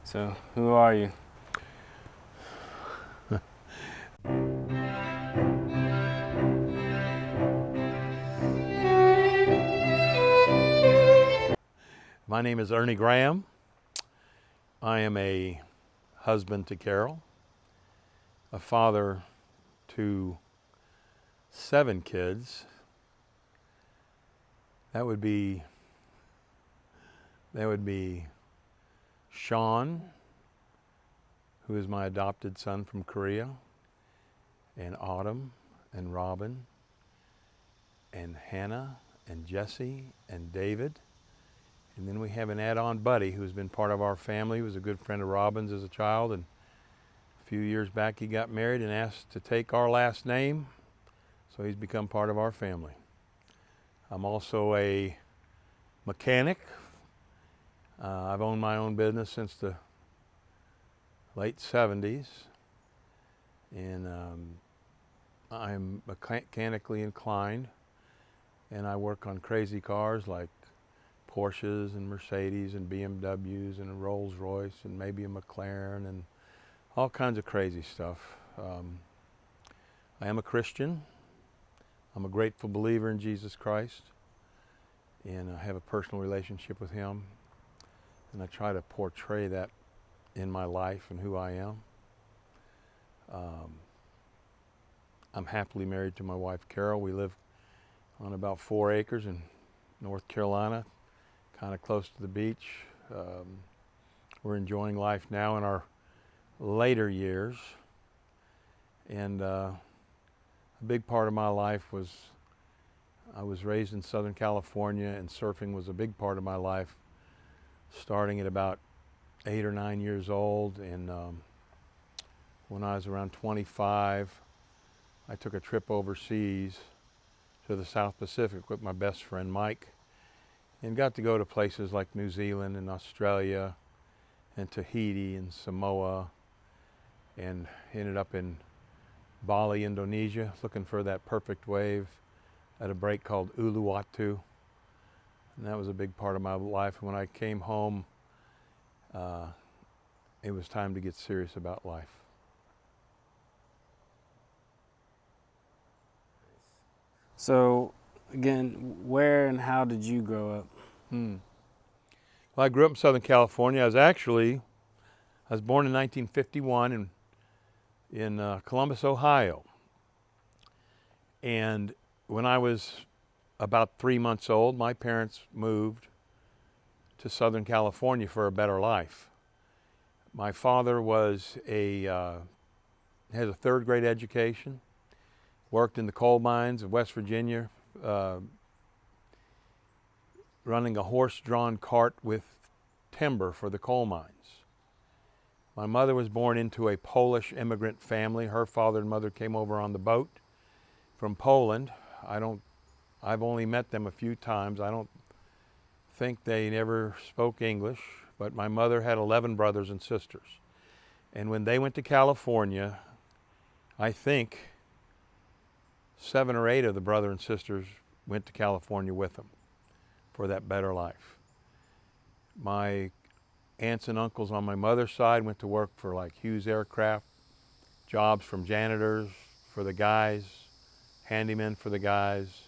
So, who are you? My name is Ernie Graham. I am a husband to Carol, a father to 7 kids. That would be Sean, who is my adopted son from Korea, and Autumn, and Robin, and Hannah, and Jesse, and David. And then we have an add-on Buddy, who's been part of our family. He was a good friend of Robin's as a child, and a few years back he got married and asked to take our last name, so he's become part of our family. I'm also a mechanic. I've owned my own business since the late 70s, and I'm mechanically inclined, and I work on crazy cars like Porsches and Mercedes and BMWs and a Rolls Royce and maybe a McLaren and all kinds of crazy stuff. I am a Christian. I'm a grateful believer in Jesus Christ, and I have a personal relationship with Him, and I try to portray that in my life and who I am. I'm happily married to my wife Carol. We live on about 4 acres in North Carolina, kind of close to the beach. We're enjoying life now in our later years, and a big part of my life was I was raised in Southern California, and surfing was a big part of my life, starting at about 8 or 9 years old. And when I was around 25, I took a trip overseas to the South Pacific with my best friend Mike, and got to go to places like New Zealand and Australia and Tahiti and Samoa, and ended up in Bali, Indonesia, looking for that perfect wave at a break called Uluwatu. And that was a big part of my life. When I came home, it was time to get serious about life. So, again, where and how did you grow up? Well, I grew up in Southern California. I was born in 1951 in Columbus, Ohio. And when I was about 3 months old, my parents moved to Southern California for a better life. My father has a 3rd grade education, worked in the coal mines of West Virginia, running a horse-drawn cart with timber for the coal mines. My mother was born into a Polish immigrant family. Her father and mother came over on the boat from Poland. I've only met them a few times. I don't think they never spoke English, but my mother had 11 brothers and sisters. And when they went to California, I think 7 or 8 of the brother and sisters went to California with them for that better life. My aunts and uncles on my mother's side went to work for like Hughes Aircraft, jobs from janitors for the guys, handymen for the guys,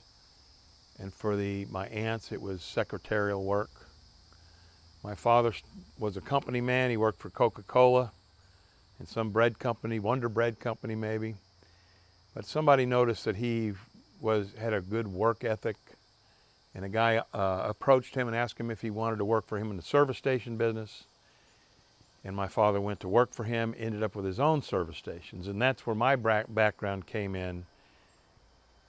and for my aunts it was secretarial work. My father was a company man. He worked for Coca-Cola and some bread company, Wonder Bread Company maybe. But somebody noticed that he had a good work ethic, and a guy approached him and asked him if he wanted to work for him in the service station business. And my father went to work for him, ended up with his own service stations, and that's where my background came in.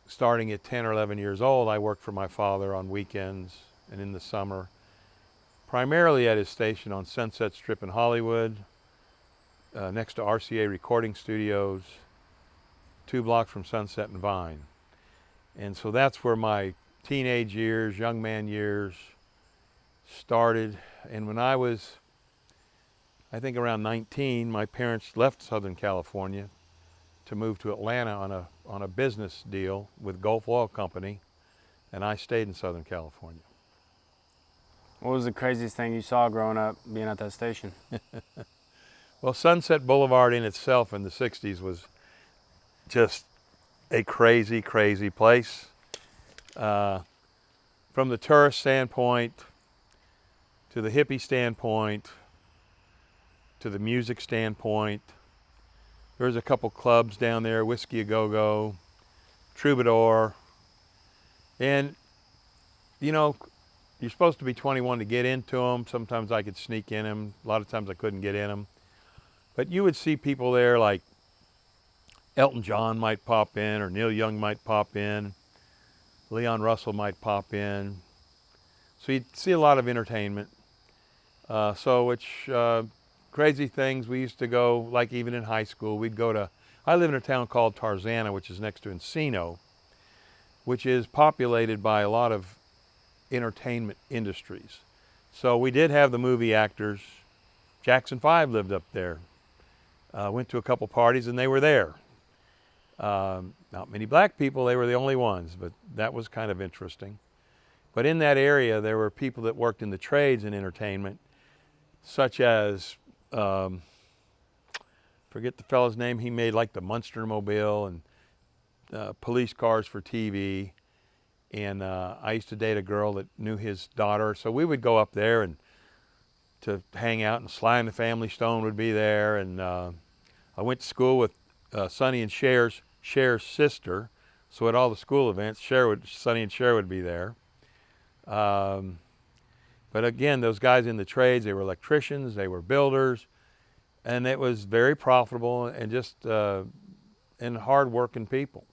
Starting at 10 or 11 years old, I worked for my father on weekends and in the summer, primarily at his station on Sunset Strip in Hollywood, next to RCA Recording Studios, 2 blocks from Sunset and Vine. And so that's where my teenage years, young man years started. And when I was, I think around 19, my parents left Southern California to move to Atlanta on a business deal with Gulf Oil Company, and I stayed in Southern California. What was the craziest thing you saw growing up being at that station? Well, Sunset Boulevard in itself in the 60s was just a crazy, crazy place. From the tourist standpoint, to the hippie standpoint, to the music standpoint, there's a couple clubs down there, Whiskey A Go-Go, Troubadour, and you know, you're supposed to be 21 to get into them. Sometimes I could sneak in them. A lot of times I couldn't get in them. But you would see people there like Elton John might pop in, or Neil Young might pop in, Leon Russell might pop in. So you'd see a lot of entertainment. Crazy things, we used to go, like even in high school, we'd go to, I live in a town called Tarzana, which is next to Encino, which is populated by a lot of entertainment industries. So we did have the movie actors. Jackson 5 lived up there. Went to a couple parties and they were there. Not many black people, they were the only ones, but that was kind of interesting. But in that area, there were people that worked in the trades and entertainment, such as, forget the fellow's name, he made like the Munster Mobile and police cars for TV. And I used to date a girl that knew his daughter, so we would go up there and to hang out, and Sly and the Family Stone would be there. And I went to school with Sonny and Cher's sister, so at all the school events, Sonny and Cher would be there. But again, those guys in the trades, they were electricians, they were builders, and it was very profitable and just and hard-working people.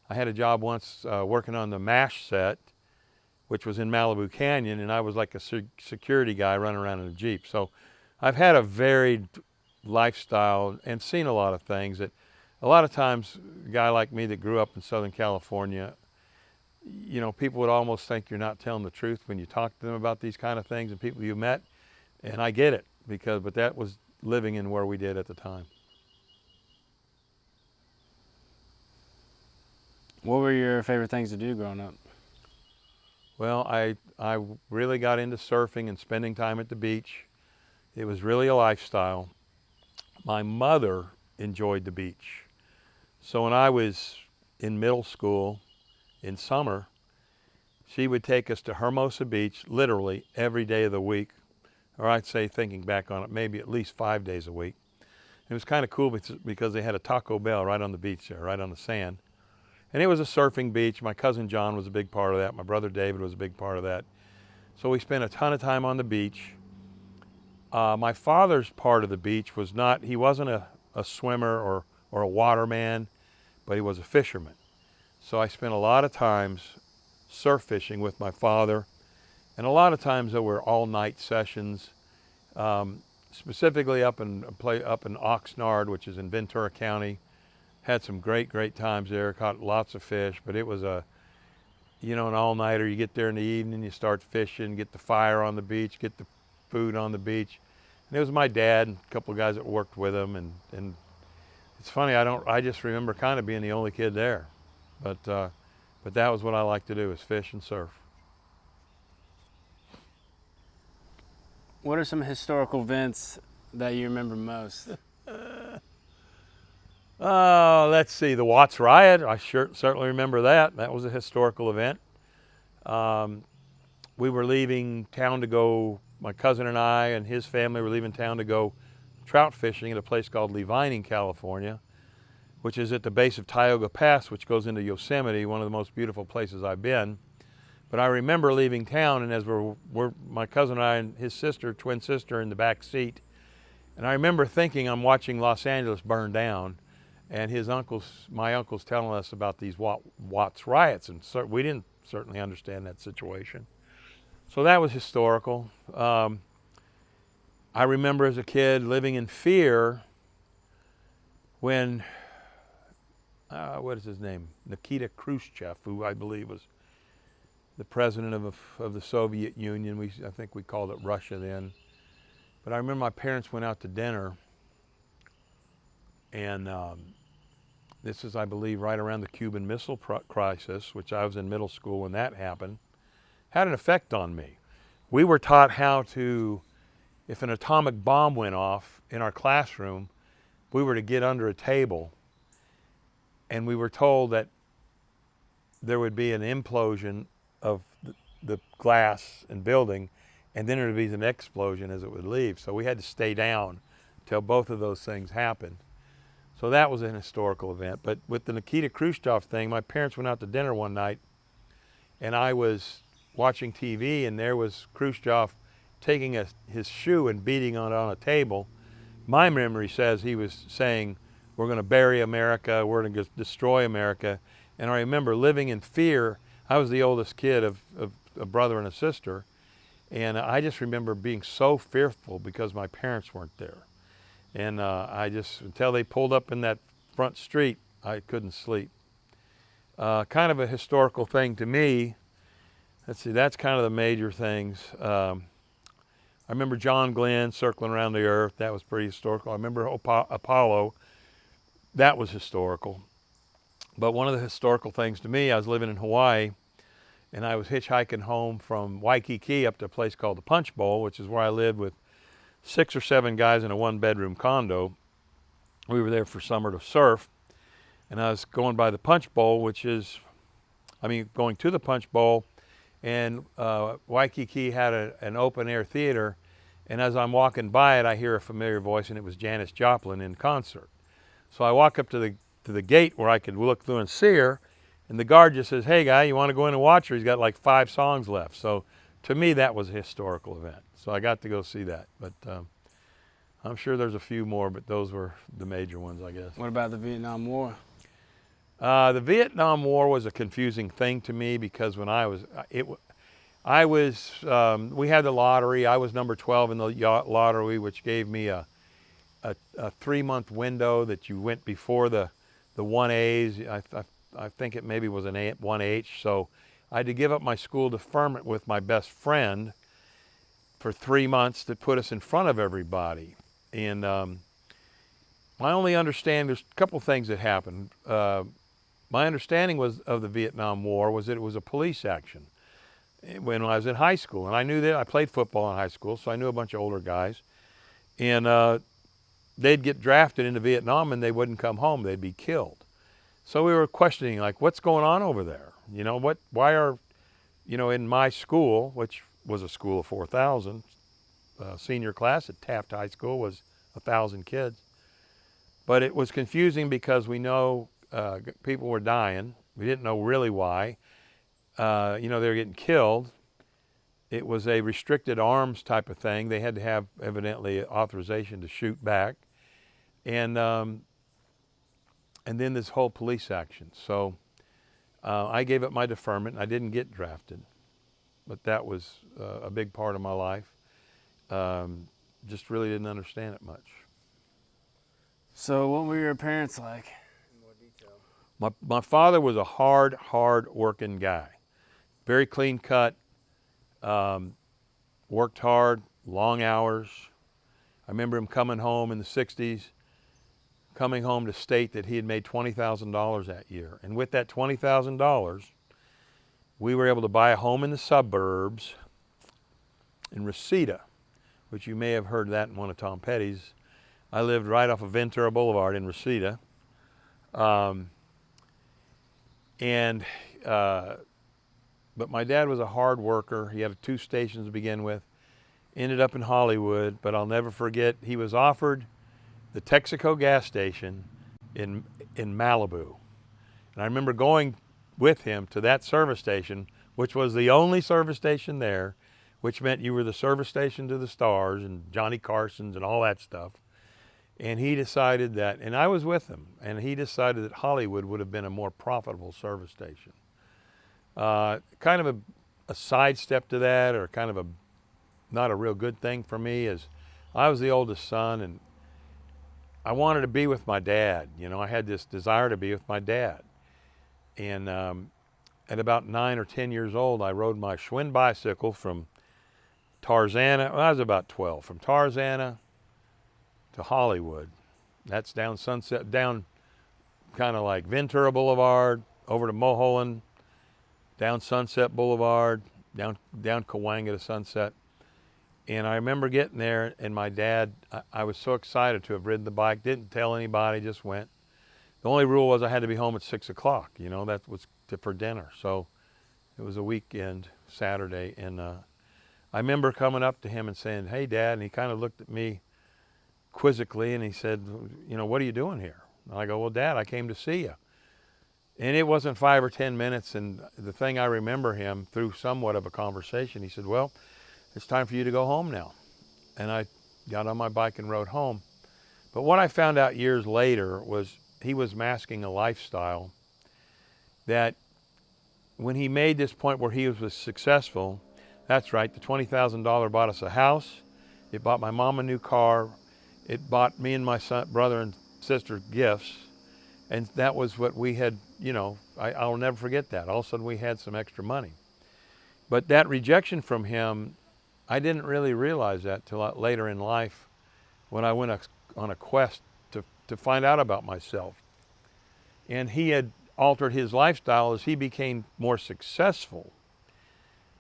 I had a job once working on the MASH set, which was in Malibu Canyon, and I was like a security guy running around in a Jeep. So I've had a varied lifestyle and seen a lot of things that a lot of times a guy like me that grew up in Southern California, you know, people would almost think you're not telling the truth when you talk to them about these kind of things and people you met. And I get it, but that was living in where we did at the time. What were your favorite things to do growing up? Well, I really got into surfing and spending time at the beach. It was really a lifestyle. My mother enjoyed the beach. So when I was in middle school, in summer, she would take us to Hermosa Beach literally every day of the week, or I'd say, thinking back on it, maybe at least 5 days a week. It was kind of cool because they had a Taco Bell right on the beach there, right on the sand. And it was a surfing beach. My cousin John was a big part of that. My brother David was a big part of that. So we spent a ton of time on the beach. My father's part of the beach was not, he wasn't a swimmer or a waterman, but he was a fisherman. So I spent a lot of times surf fishing with my father. And a lot of times there were all-night sessions, specifically up in Oxnard, which is in Ventura County. Had some great times there, caught lots of fish, but it was an all-nighter. You get there in the evening, you start fishing, get the fire on the beach, get the food on the beach. And it was my dad and a couple of guys that worked with him, and it's funny, I just remember kind of being the only kid there. But that was what I liked to do, is fish and surf. What are some historical events that you remember most? Let's see, the Watts Riot, I certainly remember that. That was a historical event. We were leaving town to go, my cousin and I and his family were leaving town to go trout fishing at a place called Levining, California, which is at the base of Tioga Pass, which goes into Yosemite, one of the most beautiful places I've been. But I remember leaving town, and as my cousin and I and his sister, twin sister, in the back seat, and I remember thinking I'm watching Los Angeles burn down, and my uncle's telling us about these Watts riots, and we didn't certainly understand that situation. So that was historical. I remember as a kid living in fear when, what is his name? Nikita Khrushchev, who I believe was the president of the Soviet Union. I think we called it Russia then. But I remember my parents went out to dinner, and this is, I believe, right around the Cuban Missile Crisis, which I was in middle school when that happened. Had an effect on me. we were taught how to, if an atomic bomb went off in our classroom, we were to get under a table, and we were told that there would be an implosion of the glass and building, and then there would be an explosion as it would leave. So we had to stay down till both of those things happened. So that was an historical event. But with the Nikita Khrushchev thing, my parents went out to dinner one night, and I was watching TV, and there was Khrushchev taking his shoe and beating on it on a table. My memory says he was saying, we're going to bury America, we're going to destroy America. And I remember living in fear. I was the oldest kid of a brother and a sister, and I just remember being so fearful because my parents weren't there. And I just, until they pulled up in that front street, I couldn't sleep. Kind of a historical thing to me. Let's see, that's kind of the major things. I remember John Glenn circling around the earth. That was pretty historical. I remember Apollo. That was historical. But one of the historical things to me, I was living in Hawaii, and I was hitchhiking home from Waikiki up to a place called the Punch Bowl, which is where I lived with 6 or 7 guys in a 1-bedroom condo. We were there for summer to surf, and I was going by the Punch Bowl, going to the Punch Bowl, and Waikiki had an open-air theater, and as I'm walking by it, I hear a familiar voice, and it was Janis Joplin in concert. So I walk up to the gate where I could look through and see her, and the guard just says, hey guy, you want to go in and watch her? He's got like 5 songs left. So to me, that was a historical event. So I got to go see that. But I'm sure there's a few more, but those were the major ones, I guess. What about the Vietnam War? The Vietnam War was a confusing thing to me because when we had the lottery. I was number 12 in the lottery, which gave me a 3-month window that you went before the 1As. I think it maybe was an 1H. So I had to give up my school deferment with my best friend for 3 months to put us in front of everybody. And my only understanding, there's a couple things that happened. My understanding of the Vietnam War was that it was a police action when I was in high school. And I knew that. I played football in high school, so I knew a bunch of older guys. And they'd get drafted into Vietnam and they wouldn't come home. They'd be killed. So we were questioning, like, what's going on over there? You know, why are, in my school, which was a school of 4,000, senior class at Taft High School was 1,000 kids. But it was confusing because we know people were dying. We didn't know really why. They were getting killed. It was a restricted arms type of thing. They had to have, evidently, authorization to shoot back. And then this whole police action. So I gave up my deferment. I didn't get drafted. But that was a big part of my life. Just really didn't understand it much. So what were your parents like? In more detail. My father was a hard working guy. Very clean cut. Worked hard, long hours. I remember him coming home in the 60s, coming home to state that he had made $20,000 that year. And with that $20,000, we were able to buy a home in the suburbs in Reseda, which you may have heard that in one of Tom Petty's. I lived right off of Ventura Boulevard in Reseda. But my dad was a hard worker. He had 2 stations to begin with. Ended up in Hollywood, but I'll never forget, he was offered the Texaco gas station in Malibu. And I remember going with him to that service station, which was the only service station there, which meant you were the service station to the stars and Johnny Carson's and all that stuff. And he decided that, and I was with him, and he decided that Hollywood would have been a more profitable service station. Kind of a sidestep to that, or kind of not a real good thing for me, is I was the oldest son, and I wanted to be with my dad. I had this desire to be with my dad. And at about 9 or 10 years old, I rode my Schwinn bicycle from Tarzana. Well, I was about 12, from Tarzana to Hollywood. That's down Sunset, down kind of like Ventura Boulevard, over to Mulholland, down Sunset Boulevard, down Cahuenga to Sunset. And I remember getting there, and my dad, I was so excited to have ridden the bike, didn't tell anybody, just went. The only rule was I had to be home at 6 o'clock, you know, that was for dinner. So it was a weekend, Saturday, and I remember coming up to him and saying, "Hey, Dad," and he kind of looked at me quizzically, and he said, "You know, what are you doing here?" And I go, "Well, Dad, I came to see you." And it wasn't 5 or 10 minutes, and the thing I remember him through somewhat of a conversation, he said, "Well, it's time for you to go home now." And I got on my bike and rode home. But what I found out years later was he was masking a lifestyle that when he made this point where he was successful, that's right, the $20,000 bought us a house, it bought my mom a new car, it bought me and my brother and sister gifts, and that was what we had, you know, I'll never forget that. All of a sudden we had some extra money. But that rejection from him, I didn't really realize that till later in life when I went on a quest to find out about myself. And he had altered his lifestyle as he became more successful.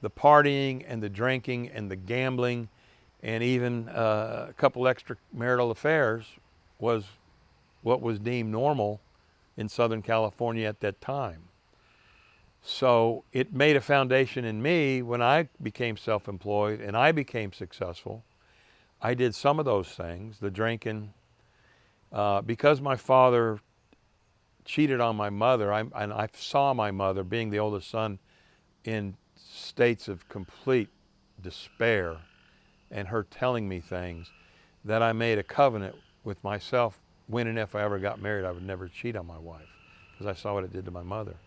The partying and the drinking and the gambling and even a couple extramarital affairs was what was deemed normal in Southern California at that time. So it made a foundation in me when I became self-employed and I became successful. I did some of those things, the drinking, because my father cheated on my mother, and I saw my mother, being the oldest son, in states of complete despair, and her telling me things, that I made a covenant with myself when and if I ever got married, I would never cheat on my wife, because I saw what it did to my mother.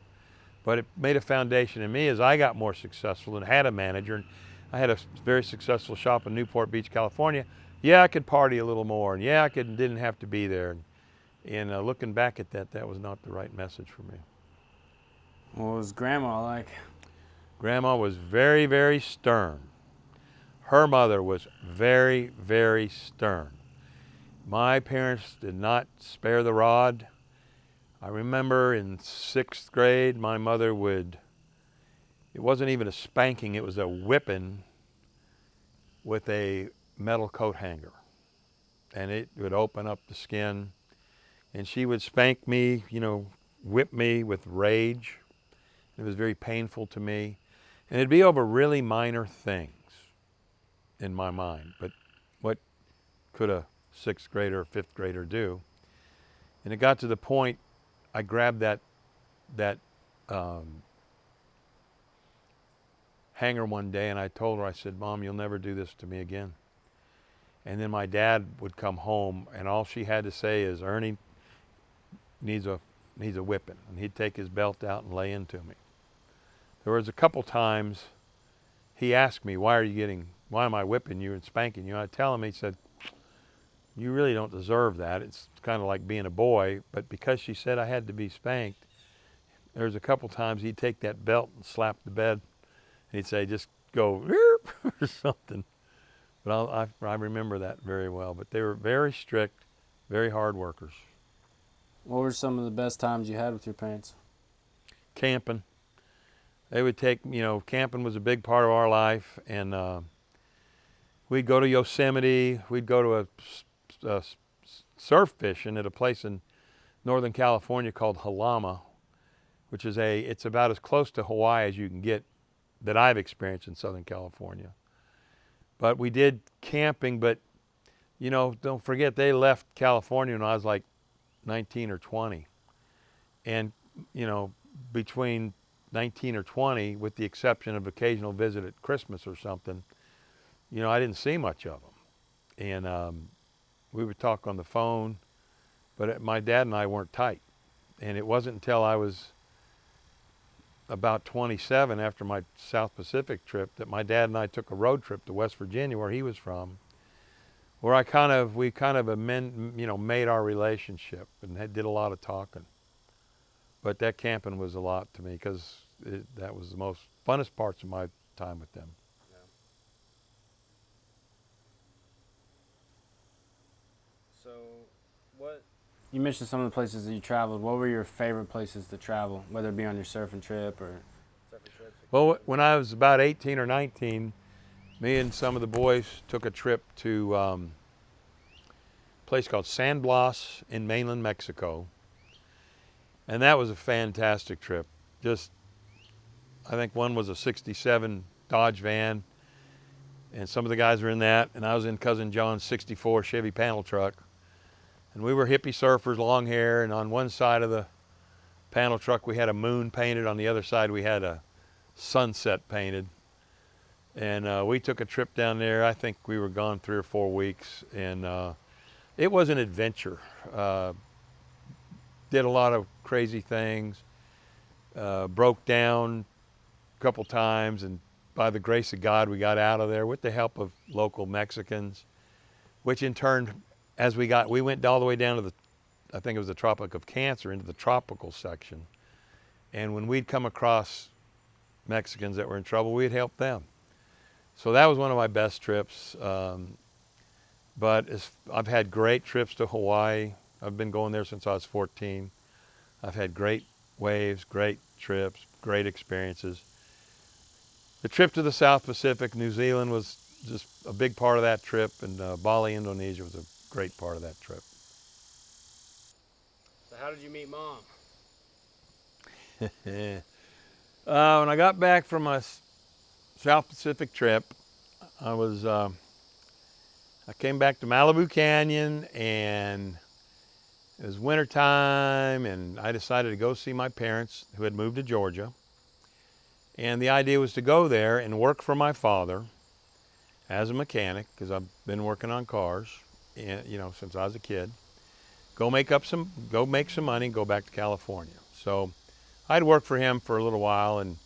But it made a foundation in me as I got more successful and had a manager, and I had a very successful shop in Newport Beach, California. Yeah, I could party a little more, and yeah, didn't have to be there. And looking back at that, that was not the right message for me. What was Grandma like? Grandma was very, very stern. Her mother was very, very stern. My parents did not spare the rod. I remember in 6th grade, my mother it wasn't even a spanking, it was a whipping with a metal coat hanger. And it would open up the skin. And she would spank me, you know, whip me with rage. It was very painful to me. And it'd be over really minor things in my mind. But what could a 6th grader or 5th grader do? And it got to the point I grabbed that hanger one day and I told her, I said, "Mom, you'll never do this to me again." And then my dad would come home and all she had to say is, "Ernie needs a whipping." And he'd take his belt out and lay into me. There was a couple times he asked me, why am I whipping you and spanking you? And I tell him, he said, "You really don't deserve that. It's kind of like being a boy." But because she said I had to be spanked, there was a couple times he'd take that belt and slap the bed and he'd say, "Just go," or something. But I remember that very well. But they were very strict, very hard workers. What were some of the best times you had with your parents? Camping. They would take, you know, camping was a big part of our life. And we'd go to Yosemite. We'd go to a surf fishing at a place in Northern California called Halama, which is it's about as close to Hawaii as you can get that I've experienced in Southern California. But we did camping, but, you know, don't forget, they left California when I was like 19 or 20. And, you know, between 19 or 20, with the exception of occasional visit at Christmas or something, you know, I didn't see much of them. And we would talk on the phone, but my dad and I weren't tight. And it wasn't until I was about 27 after my South Pacific trip that my dad and I took a road trip to West Virginia, where he was from, where we made our relationship and did a lot of talking. But that camping was a lot to me because that was the most funnest parts of my time with them. Yeah. So, you mentioned some of the places that you traveled. What were your favorite places to travel, whether it be on your surfing trip or? Well, when I was about 18 or 19, Me and some of the boys took a trip to a place called San Blas in mainland Mexico. And that was a fantastic trip. Just, I think one was a 67 Dodge van, and some of the guys were in that, and I was in Cousin John's 64 Chevy panel truck. And we were hippie surfers, long hair, and on one side of the panel truck we had a moon painted, on the other side we had a sunset painted. And we took a trip down there. I think we were gone 3 or 4 weeks, and it was an adventure. Did a lot of crazy things, broke down a couple times, and by the grace of God we got out of there with the help of local Mexicans, which in turn, as we went all the way down to I think it was the Tropic of Cancer, into the tropical section. And when we'd come across Mexicans that were in trouble, we'd help them. So that was one of my best trips. But I've had great trips to Hawaii. I've been going there since I was 14. I've had great waves, great trips, great experiences. The trip to the South Pacific, New Zealand, was just a big part of that trip, and Bali, Indonesia was a great part of that trip. So how did you meet Mom? When I got back from my South Pacific trip, I came back to Malibu Canyon, and it was winter time, and I decided to go see my parents who had moved to Georgia. And the idea was to go there and work for my father as a mechanic, because I've been working on cars, since I was a kid. Go make some money and go back to California. So I'd worked for him for a little while, and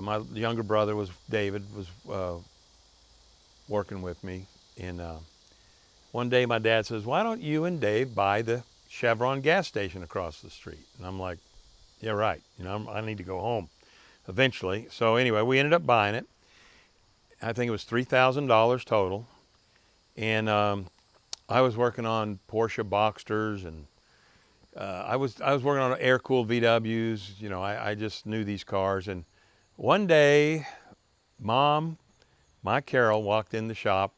my younger brother David was working with me. And one day my dad says, "Why don't you and Dave buy the Chevron gas station across the street?" And I'm like, "Yeah, right. I need to go home eventually." So anyway, we ended up buying it. I think it was $3,000 total. And I was working on Porsche Boxsters, and I was working on air-cooled VWs. I just knew these cars. And one day, Mom, my Carol, walked in the shop.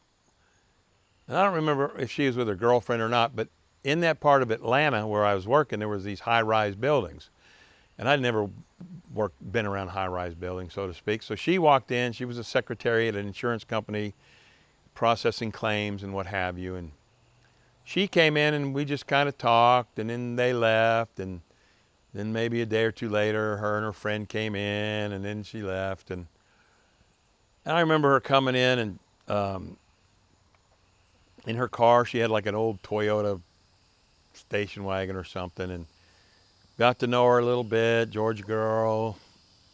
And I don't remember if she was with her girlfriend or not, but in that part of Atlanta where I was working, there was these high-rise buildings. And I'd never been around high-rise buildings, so to speak. So she walked in. She was a secretary at an insurance company, processing claims and what have you. And she came in, and we just kind of talked, and then they left. And then maybe a day or two later, her and her friend came in, and then she left. And I remember her coming in, and in her car, she had like an old Toyota station wagon or something, and got to know her a little bit, Georgia girl.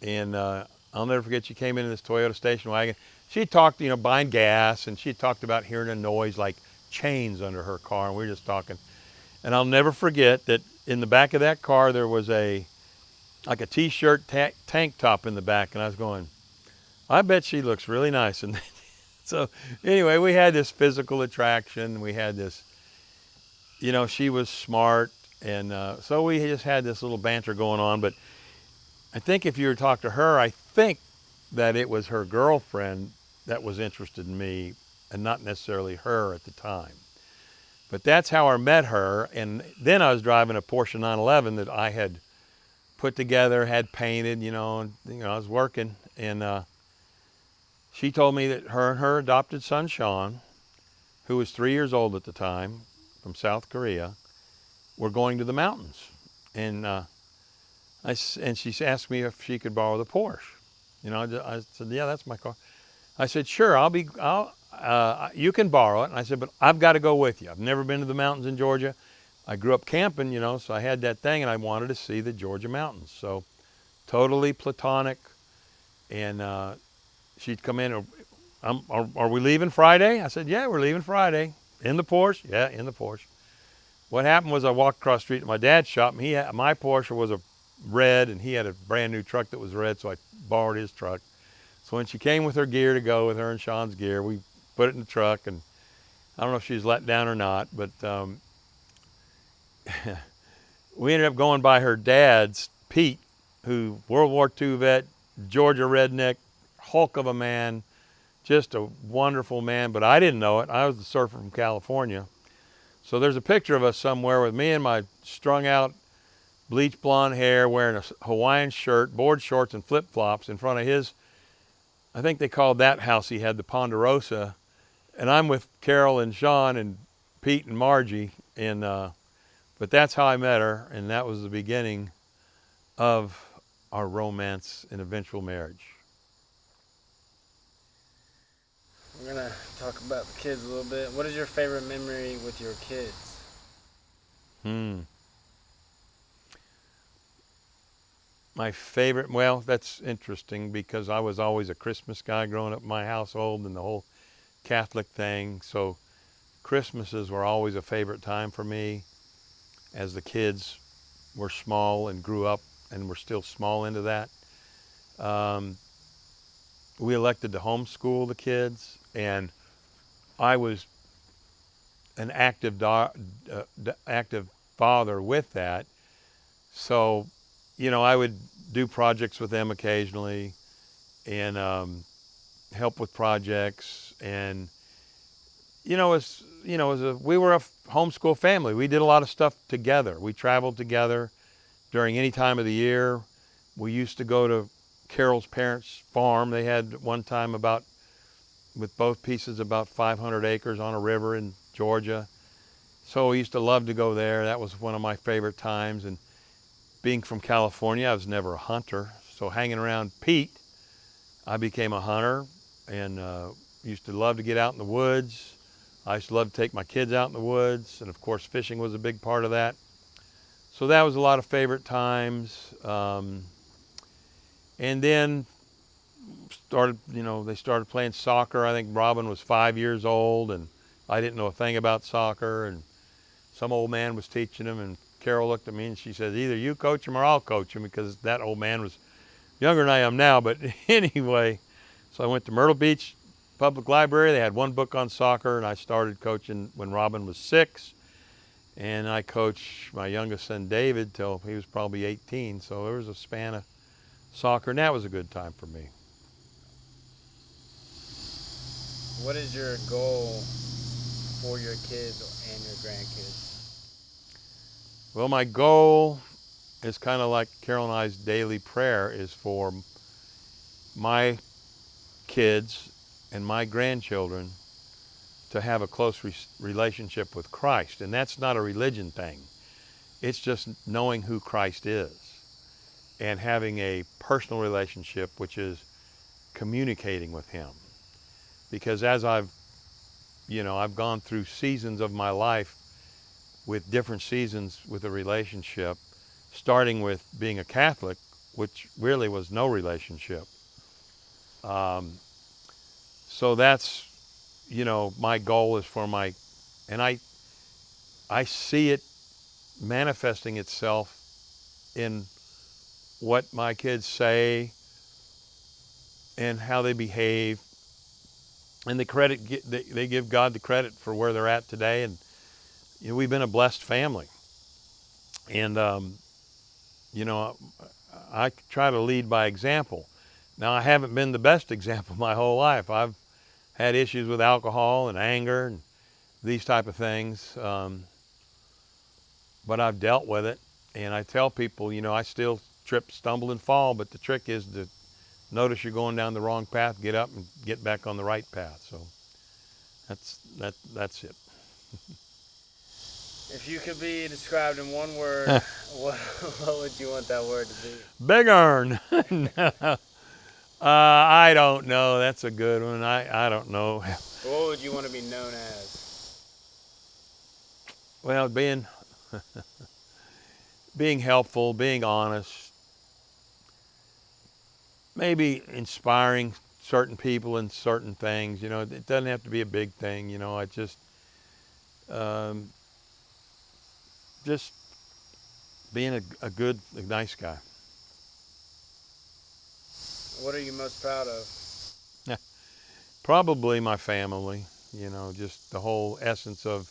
And I'll never forget, she came in this Toyota station wagon. She talked, buying gas, and she talked about hearing a noise like chains under her car, and we were just talking. And I'll never forget that in the back of that car, there was like a t-shirt tank top in the back, and I was going, I bet she looks really nice. And so anyway, we had this physical attraction. We had this, she was smart. And so we just had this little banter going on. But I think if you were to talk to her, I think that it was her girlfriend that was interested in me, and not necessarily her at the time. But that's how I met her. And then I was driving a Porsche 911 that I had put together, had painted, and I was working. And she told me that her and her adopted son, Sean, who was 3 years old at the time, from South Korea, were going to the mountains. And she asked me if she could borrow the Porsche. I said, "Yeah, that's my car." I said, "Sure, you can borrow it." And I said, "But I've got to go with you. I've never been to the mountains in Georgia. I grew up camping, so I had that thing, and I wanted to see the Georgia mountains." So totally platonic. And she'd come in, "Are we leaving Friday?" I said, "Yeah, we're leaving Friday." "In the Porsche?" "Yeah, in the Porsche." What happened was I walked across the street to my dad's shop, and my Porsche was a red, and he had a brand new truck that was red, so I borrowed his truck. So when she came with her gear to go, with her and Sean's gear, we put it in the truck, and I don't know if she was let down or not, but we ended up going by her dad's, Pete, who World War II vet, Georgia redneck, hulk of a man, just a wonderful man, but I didn't know it. I was the surfer from California. So there's a picture of us somewhere with me and my strung out bleach blonde hair, wearing a Hawaiian shirt, board shorts, and flip-flops in front of his, I think they called that house he had the Ponderosa. And I'm with Carol and Sean and Pete and Margie. And but that's how I met her, and that was the beginning of our romance and eventual marriage. We're gonna talk about the kids a little bit. What is your favorite memory with your kids? My favorite, well, that's interesting because I was always a Christmas guy growing up in my household and the whole Catholic thing. So Christmases were always a favorite time for me as the kids were small and grew up and were still small into that. We elected to homeschool the kids, and I was an active father with that. So, you know, I would do projects with them occasionally and help with projects. And, we were a homeschool family. We did a lot of stuff together. We traveled together during any time of the year. We used to go to Carol's parents' farm. They had one time with both pieces, about 500 acres on a river in Georgia. So we used to love to go there. That was one of my favorite times. And being from California, I was never a hunter. So hanging around Pete, I became a hunter and used to love to get out in the woods. I used to love to take my kids out in the woods. And of course, fishing was a big part of that. So that was a lot of favorite times. And then they started playing soccer. I think Robin was 5 years old and I didn't know a thing about soccer, and some old man was teaching him, and Carol looked at me and she said, either you coach him or I'll coach him, because that old man was younger than I am now. But anyway, so I went to Myrtle Beach Public Library. They had one book on soccer, and I started coaching when Robin was 6. And I coached my youngest son, David, till he was probably 18. So there was a span of soccer, and that was a good time for me. What is your goal for your kids and your grandkids? Well, my goal is kind of like Carol and I's daily prayer, is for my kids and my grandchildren to have a close relationship with Christ. And that's not a religion thing. It's just knowing who Christ is and having a personal relationship, which is communicating with him. Because as I've gone through seasons of my life with different seasons with a relationship, starting with being a Catholic, which really was no relationship. So that's, my goal is and I see it manifesting itself in what my kids say and how they behave. And they give God the credit for where they're at today. And we've been a blessed family. And I try to lead by example. Now, I haven't been the best example my whole life. I've had issues with alcohol and anger and these type of things, but I've dealt with it. And I tell people, I still trip, stumble, and fall, but the trick is to notice you're going down the wrong path, get up and get back on the right path. So that's it. If you could be described in one word, what would you want that word to be? Big Earn. I don't know. That's a good one. I don't know. What would you want to be known as? Well, being helpful, being honest, maybe inspiring certain people in certain things. It doesn't have to be a big thing. I just being a nice guy. What are you most proud of? Probably my family, just the whole essence of,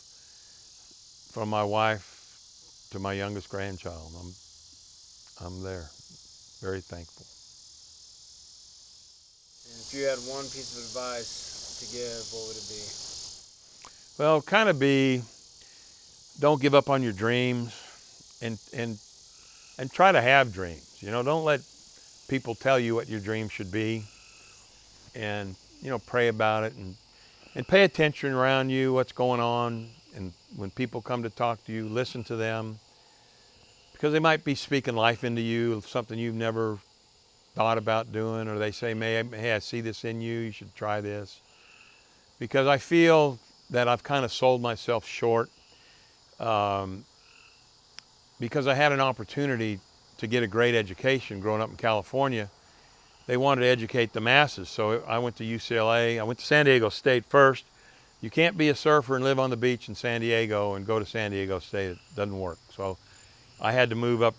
from my wife to my youngest grandchild. I'm there, very thankful. If you had one piece of advice to give, what would it be? Well, kind of be, don't give up on your dreams, and try to have dreams. You know, don't let people tell you what your dream should be, and pray about it, and pay attention around you, what's going on, and when people come to talk to you, listen to them, because they might be speaking life into you, something you've never thought about doing, or they say, hey, I see this in you, you should try this. Because I feel that I've kind of sold myself short, because I had an opportunity to get a great education growing up in California. They wanted to educate the masses, so I went to UCLA. I went to San Diego State first. You can't be a surfer and live on the beach in San Diego and go to San Diego State. It doesn't work. So I had to move up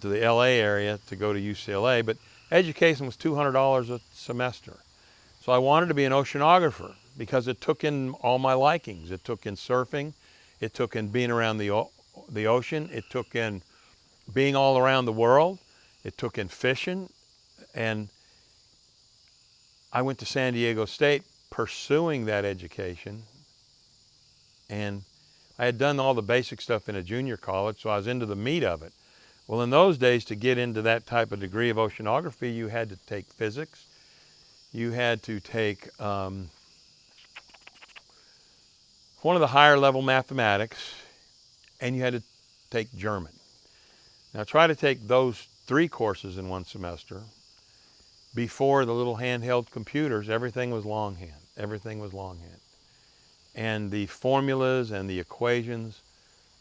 to the LA area to go to UCLA, but education was $200 a semester. So I wanted to be an oceanographer because it took in all my likings. It took in surfing, it took in being around the ocean, it took in being all around the world, it took in fishing, and I went to San Diego State pursuing that education, and I had done all the basic stuff in a junior college, so I was into the meat of it. Well, in those days, to get into that type of degree of oceanography, you had to take physics, you had to take one of the higher level mathematics, and you had to take German. Now try to take those 3 courses in one semester. Before the little handheld computers, everything was longhand. Everything was longhand. And the formulas and the equations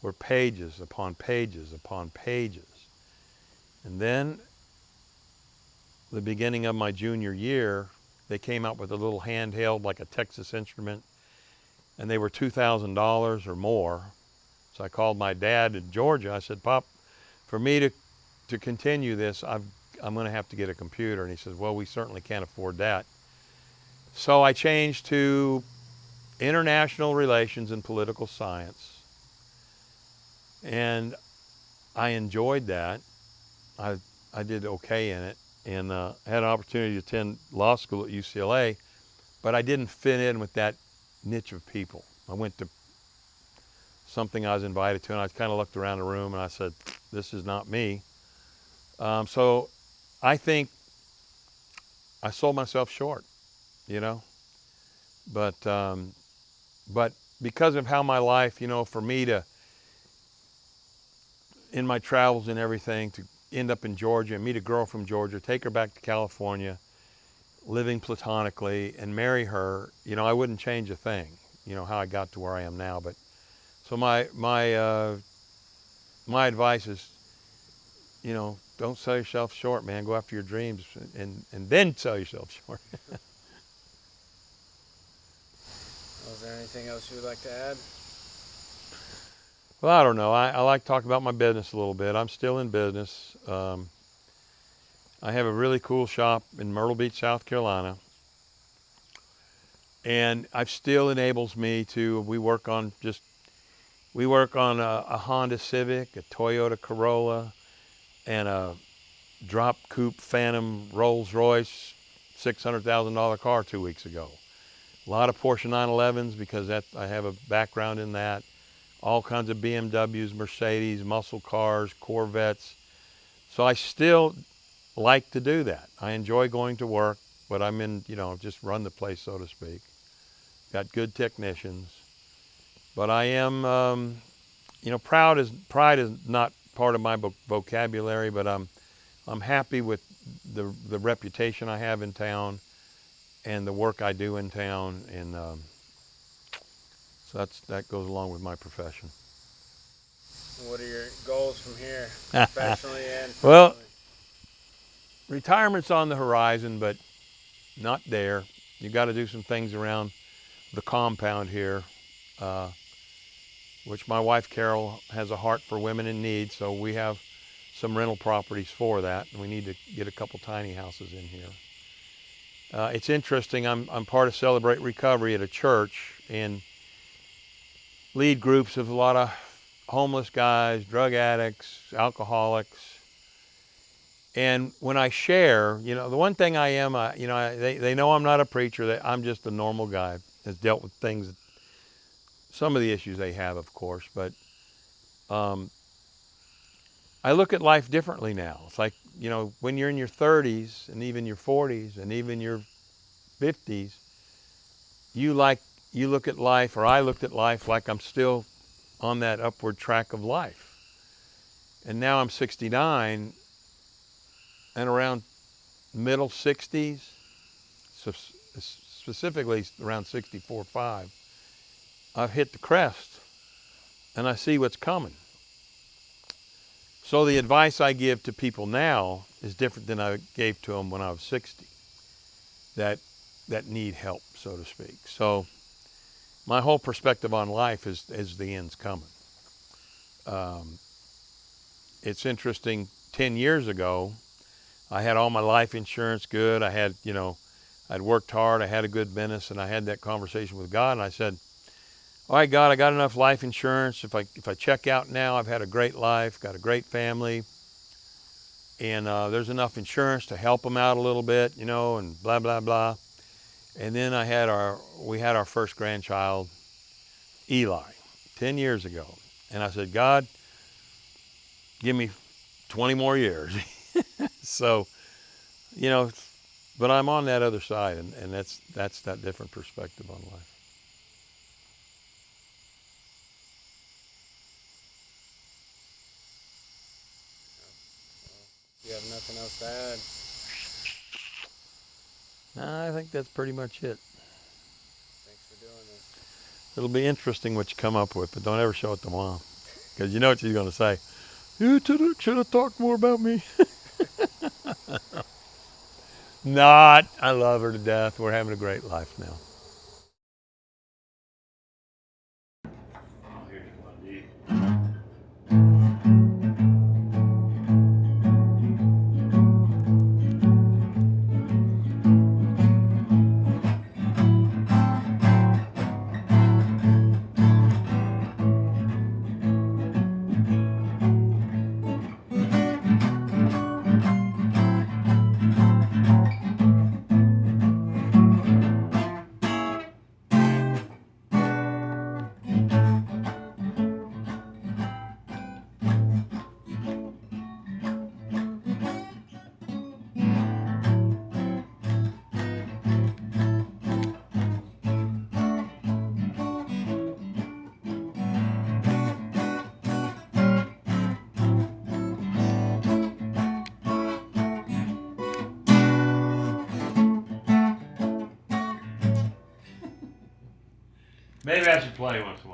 were pages upon pages upon pages. And then, the beginning of my junior year, they came out with a little handheld like a Texas Instrument, and they were $2,000 or more. So I called my dad in Georgia. I said, Pop, for me to continue this, I'm going to have to get a computer. And he says, well, we certainly can't afford that. So I changed to international relations and political science. And I enjoyed that. I did okay in it, and had an opportunity to attend law school at UCLA, but I didn't fit in with that niche of people. I went to something I was invited to, and I kind of looked around the room and I said, this is not me. So I think I sold myself short, but because of how my life, for me to, in my travels and everything, to end up in Georgia and meet a girl from Georgia, take her back to California, living platonically, and marry her, I wouldn't change a thing, how I got to where I am now. But so my advice is, don't sell yourself short, man. Go after your dreams, and then sell yourself short. Was there anything else you would like to add? Well, I don't know. I like to talk about my business a little bit. I'm still in business. I have a really cool shop in Myrtle Beach, South Carolina. And it still enables me to, we work on a Honda Civic, a Toyota Corolla, and a drop coupe Phantom Rolls Royce $600,000 car 2 weeks ago. A lot of Porsche 911s because I have a background in that. All kinds of BMWs, Mercedes, muscle cars, Corvettes. So I still like to do that. I enjoy going to work, but I'm in, just run the place, so to speak. Got good technicians. But I am, pride is not part of my vocabulary, but I'm happy with the reputation I have in town and the work I do in town, and so that goes along with my profession. What are your goals from here, professionally and personally? Well, retirement's on the horizon, but not there. You got to do some things around the compound here, which my wife Carol has a heart for women in need, so we have some rental properties for that, and we need to get a couple tiny houses in here. It's interesting, I'm part of Celebrate Recovery at a church, and lead groups of a lot of homeless guys, drug addicts, alcoholics, And when I share, you know, the one thing I am, they know I'm not a preacher. That I'm just a normal guy that's dealt with things, some of the issues they have, of course. But I look at life differently now. It's like, you know, when you're in your 30s and even your 40s and even your 50s, you look at life, or I looked at life like I'm still on that upward track of life. And now I'm 69, and around middle 60s, so specifically around 64, 5, I've hit the crest and I see what's coming. So the advice I give to people now is different than I gave to them when I was 60, that need help, so to speak. So my whole perspective on life is the end's coming. It's interesting, 10 years ago, I had all my life insurance good. I had, you know, I'd worked hard. I had a good business, and I had that conversation with God, and I said, all right, God, I got enough life insurance. If I check out now, I've had a great life, got a great family, and there's enough insurance to help them out a little bit, you know, and blah, blah, blah. And then we had our first grandchild, Eli, 10 years ago. And I said, God, give me 20 more years. So, you know, but I'm on that other side, and that's that different perspective on life. You have nothing else to add? I think that's pretty much it. Thanks for doing this. It'll be interesting what you come up with, but don't ever show it to Mom, because you know what she's going to say. You should have talked more about me. Not. I love her to death. We're having a great life now. Maybe I should play once in a while.